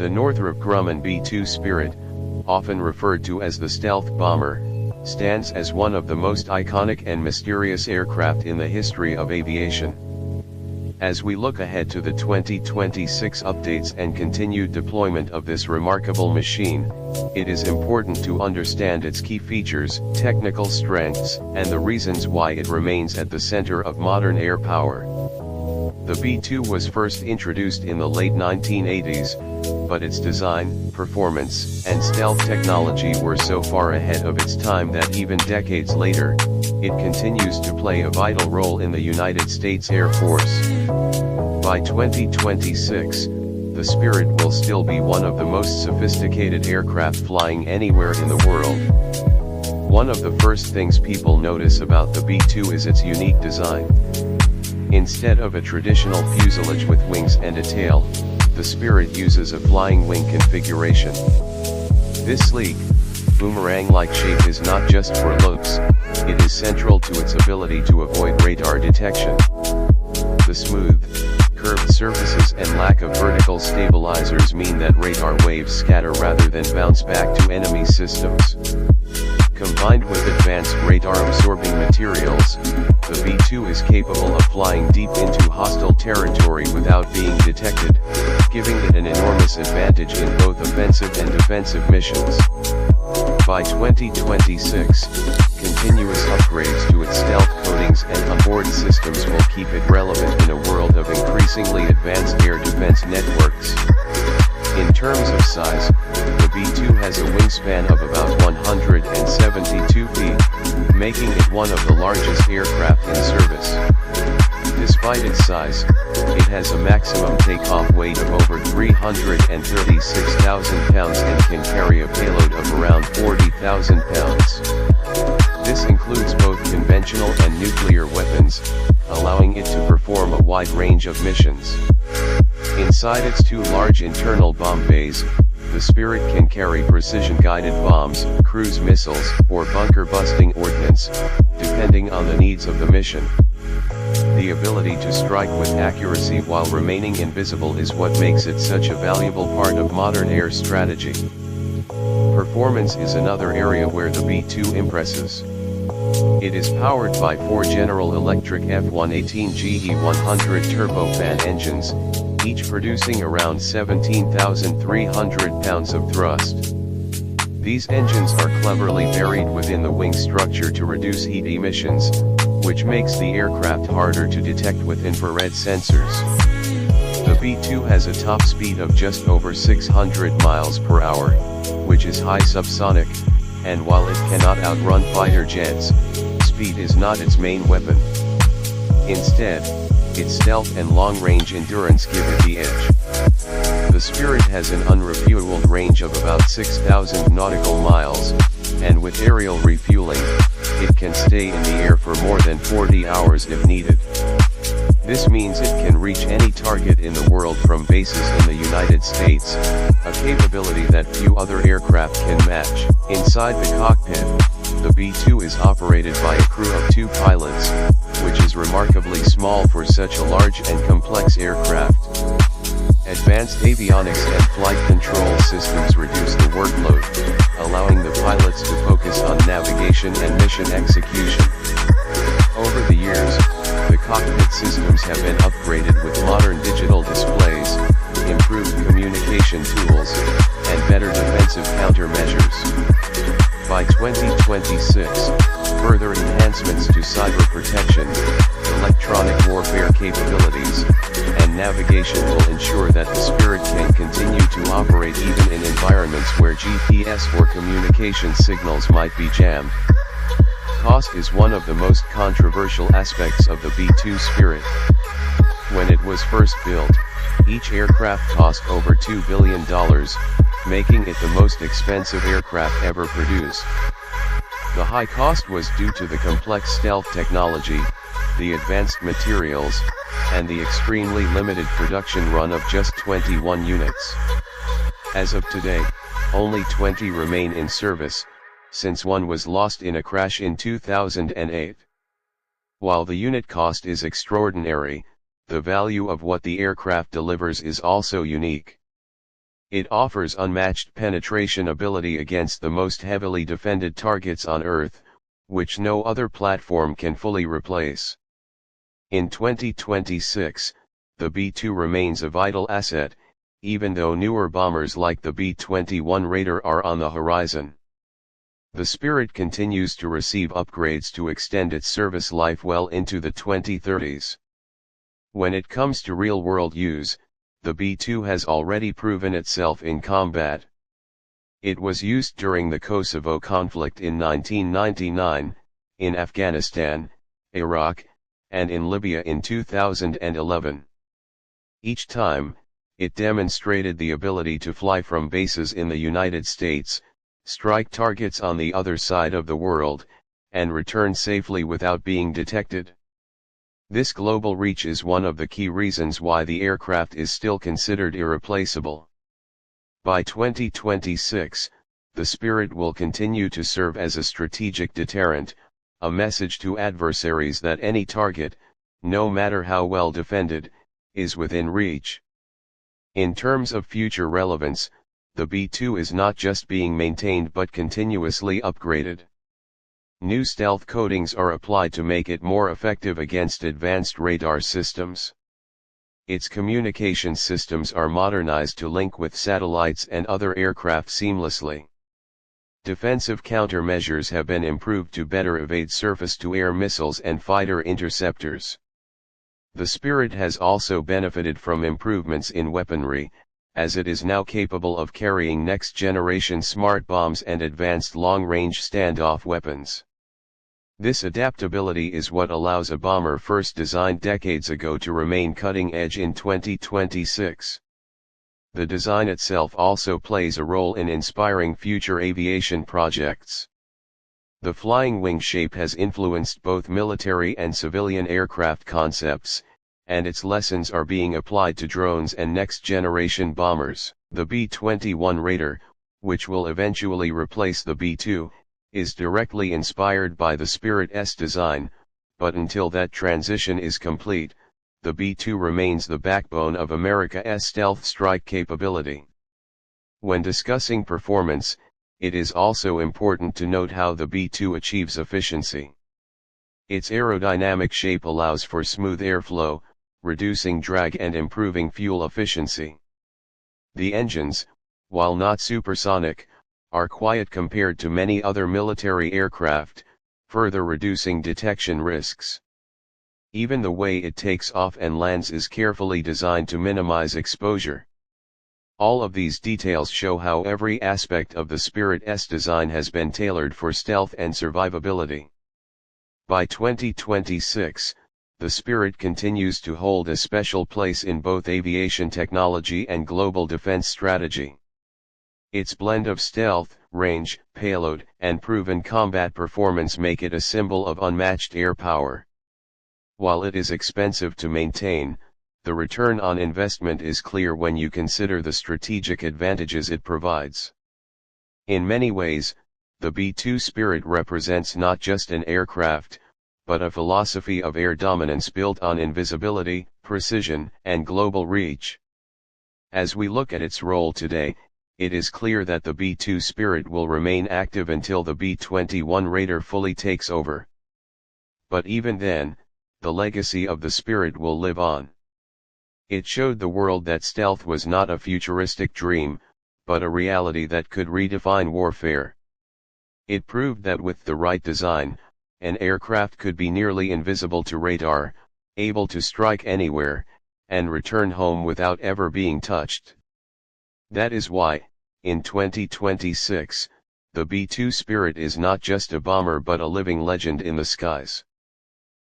The Northrop Grumman B-2 Spirit, often referred to as the stealth bomber, stands as one of the most iconic and mysterious aircraft in the history of aviation. As we look ahead to the 2026 updates and continued deployment of this remarkable machine, it is important to understand its key features, technical strengths, and the reasons why it remains at the center of modern air power. The B-2 was first introduced in the late 1980s, but its design, performance, and stealth technology were so far ahead of its time that even decades later, it continues to play a vital role in the United States Air Force. By 2026, the Spirit will still be one of the most sophisticated aircraft flying anywhere in the world. One of the first things people notice about the B-2 is its unique design. Instead of a traditional fuselage with wings and a tail, the Spirit uses a flying wing configuration. This sleek, boomerang-like shape is not just for looks, it is central to its ability to avoid radar detection. The smooth, curved surfaces and lack of vertical stabilizers mean that radar waves scatter rather than bounce back to enemy systems. Combined with advanced radar-absorbing materials, the B-2 is capable of flying deep into hostile territory without being detected, giving it an enormous advantage in both offensive and defensive missions. By 2026, continuous upgrades to its stealth coatings and onboard systems will keep it relevant in a world of increasingly advanced air defense networks. In terms of size, the B-2 has a wingspan of about 172 feet, making it one of the largest aircraft in service. Despite its size, it has a maximum takeoff weight of over 336,000 pounds and can carry a payload of around 40,000 pounds. This includes both conventional and nuclear weapons, allowing it to perform a wide range of missions. Inside its two large internal bomb bays, the Spirit can carry precision-guided bombs, cruise missiles, or bunker-busting ordnance, depending on the needs of the mission. The ability to strike with accuracy while remaining invisible is what makes it such a valuable part of modern air strategy. Performance is another area where the B-2 impresses. It is powered by 4 General Electric F-118 GE100 turbofan engines, each producing around 17,300 pounds of thrust. These engines are cleverly buried within the wing structure to reduce heat emissions, which makes the aircraft harder to detect with infrared sensors. The B-2 has a top speed of just over 600 miles per hour, which is high subsonic, and while it cannot outrun fighter jets, speed is not its main weapon. Instead, its stealth and long-range endurance give it the edge. The Spirit has an unrefueled range of about 6,000 nautical miles, and with aerial refueling, it can stay in the air for more than 40 hours if needed. This means it can reach any target in the world from bases in the United States, a capability that few other aircraft can match. Inside the cockpit, the B-2 is operated by a crew of 2 pilots, which is remarkably small for such a large and complex aircraft. Advanced avionics and flight control systems reduce the workload, allowing the pilots to focus on navigation and mission execution. Over the years, the cockpit systems have been upgraded with modern digital displays, improved communication tools, and better defensive countermeasures. By 2026, further enhancements to cyber protection, electronic warfare capabilities, and navigation will ensure that the Spirit can continue to operate even in environments where GPS or communication signals might be jammed. Cost is one of the most controversial aspects of the B-2 Spirit. When it was first built, each aircraft cost over $2 billion, making it the most expensive aircraft ever produced. The high cost was due to the complex stealth technology, the advanced materials, and the extremely limited production run of just 21 units. As of today, only 20 remain in service, since one was lost in a crash in 2008. While the unit cost is extraordinary, the value of what the aircraft delivers is also unique. It offers unmatched penetration ability against the most heavily defended targets on Earth, which no other platform can fully replace. In 2026, the B-2 remains a vital asset, even though newer bombers like the B-21 Raider are on the horizon. The Spirit continues to receive upgrades to extend its service life well into the 2030s. When it comes to real-world use, the B-2 has already proven itself in combat. It was used during the Kosovo conflict in 1999, in Afghanistan, Iraq, and in Libya in 2011. Each time, it demonstrated the ability to fly from bases in the United States, strike targets on the other side of the world, and return safely without being detected. This global reach is one of the key reasons why the aircraft is still considered irreplaceable. By 2026, the Spirit will continue to serve as a strategic deterrent, a message to adversaries that any target, no matter how well defended, is within reach. In terms of future relevance, the B-2 is not just being maintained but continuously upgraded. New stealth coatings are applied to make it more effective against advanced radar systems. Its communication systems are modernized to link with satellites and other aircraft seamlessly. Defensive countermeasures have been improved to better evade surface-to-air missiles and fighter interceptors. The Spirit has also benefited from improvements in weaponry, as it is now capable of carrying next-generation smart bombs and advanced long-range standoff weapons. This adaptability is what allows a bomber first designed decades ago to remain cutting-edge in 2026. The design itself also plays a role in inspiring future aviation projects. The flying wing shape has influenced both military and civilian aircraft concepts, and its lessons are being applied to drones and next-generation bombers. The B-21 Raider, which will eventually replace the B-2, is directly inspired by the Spirit's design, but until that transition is complete, the B-2 remains the backbone of America's stealth strike capability. When discussing performance, it is also important to note how the B-2 achieves efficiency. Its aerodynamic shape allows for smooth airflow, reducing drag and improving fuel efficiency. The engines, while not supersonic, are quiet compared to many other military aircraft, further reducing detection risks. Even the way it takes off and lands is carefully designed to minimize exposure. All of these details show how every aspect of the Spirit's design has been tailored for stealth and survivability. By 2026, the Spirit continues to hold a special place in both aviation technology and global defense strategy. Its blend of stealth, range, payload, and proven combat performance make it a symbol of unmatched air power. While it is expensive to maintain, the return on investment is clear when you consider the strategic advantages it provides. In many ways, the B-2 Spirit represents not just an aircraft, but a philosophy of air dominance built on invisibility, precision, and global reach. As we look at its role today, it is clear that the B-2 Spirit will remain active until the B-21 Raider fully takes over. But even then, the legacy of the Spirit will live on. It showed the world that stealth was not a futuristic dream, but a reality that could redefine warfare. It proved that with the right design, an aircraft could be nearly invisible to radar, able to strike anywhere, and return home without ever being touched. That is why, in 2026, the B-2 Spirit is not just a bomber but a living legend in the skies.